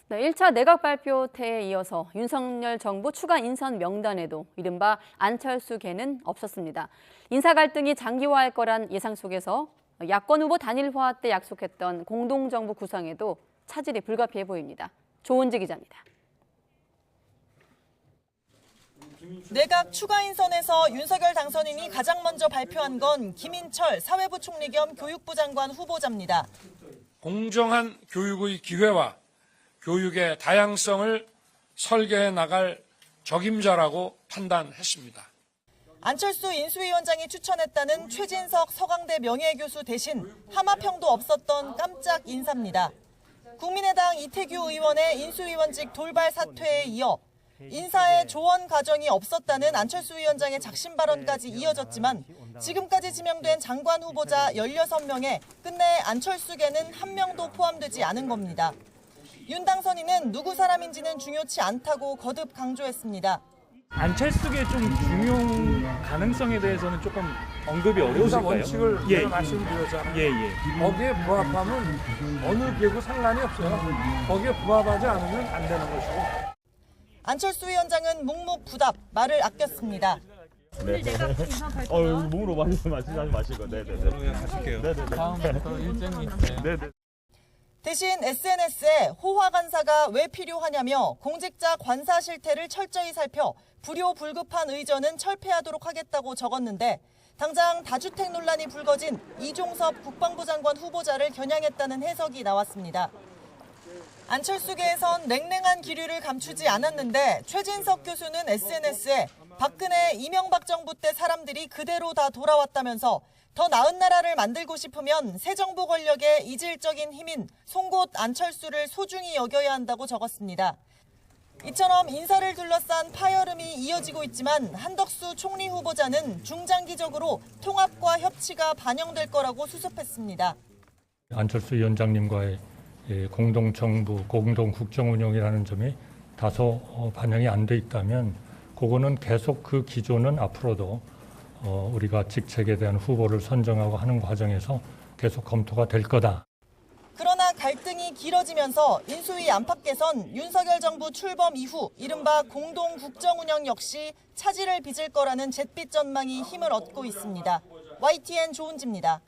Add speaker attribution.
Speaker 1: 네, 1차 내각 발표태에 이어서 윤석열 정부 추가 인선 명단에도 이른바 안철수 계는 없었습니다. 인사 갈등이 장기화할 거란 예상 속에서 야권 후보 단일화 때 약속했던 공동정부 구상에도 차질이 불가피해 보입니다. 조은지 기자입니다.
Speaker 2: 내각 추가 인선에서 윤석열 당선인이 가장 먼저 발표한 건 김인철 사회부 총리 겸 교육부 장관 후보자입니다.
Speaker 3: 공정한 교육의 기회와 교육의 다양성을 설계해 나갈 적임자라고 판단했습니다.
Speaker 2: 안철수 인수위원장이 추천했다는 최진석 서강대 명예교수 대신 하마평도 없었던 깜짝 인사입니다. 국민의당 이태규 의원의 인수위원직 돌발 사퇴에 이어 인사에 조언 과정이 없었다는 안철수 위원장의 작심 발언까지 이어졌지만 지금까지 지명된 장관 후보자 16명에 끝내 안철수계는 한 명도 포함되지 않은 겁니다. 윤 당선인은 누구 사람인지는 중요치 않다고 거듭 강조했습니다.
Speaker 4: 안철수계 좀 중용 가능성에 대해서는 조금 언급이 어려우실까요?
Speaker 3: 원칙을 제가 말씀드렸잖아요. 거기에 부합하면 어느 계고 상관이 없어요. 거기에 부합하지 않으면 안 되는 것이고.
Speaker 2: 안철수 위원장은 묵묵부답 말을 아꼈습니다.
Speaker 5: 오늘 내가 인사 발표.
Speaker 4: 몸으로 마시고. 네네네.
Speaker 5: 하실게요.
Speaker 4: 다음부터 일정이 있어요. 네네.
Speaker 2: 대신 SNS에 호화 간사가 왜 필요하냐며 공직자 관사 실태를 철저히 살펴 불효불급한 의전은 철폐하도록 하겠다고 적었는데 당장 다주택 논란이 불거진 이종섭 국방부 장관 후보자를 겨냥했다는 해석이 나왔습니다. 안철수계에선 냉랭한 기류를 감추지 않았는데 최진석 교수는 SNS에 박근혜, 이명박 정부 때 사람들이 그대로 다 돌아왔다면서 더 나은 나라를 만들고 싶으면 새 정부 권력의 이질적인 힘인 송곳 안철수를 소중히 여겨야 한다고 적었습니다. 이처럼 인사를 둘러싼 파열음이 이어지고 있지만 한덕수 총리 후보자는 중장기적으로 통합과 협치가 반영될 거라고 수습했습니다.
Speaker 6: 안철수 위원장님과의 공동정부, 공동국정운영이라는 점이 다소 반영이 안 돼 있다면 그거는 계속 그 기조는 앞으로도 우리가 직책에 대한 후보를 선정하고 하는 과정에서 계속 검토가 될 거다.
Speaker 2: 그러나 갈등이 길어지면서 인수위 안팎에선 윤석열 정부 출범 이후 이른바 공동국정운영 역시 차질을 빚을 거라는 잿빛 전망이 힘을 얻고 있습니다. YTN 조은지입니다.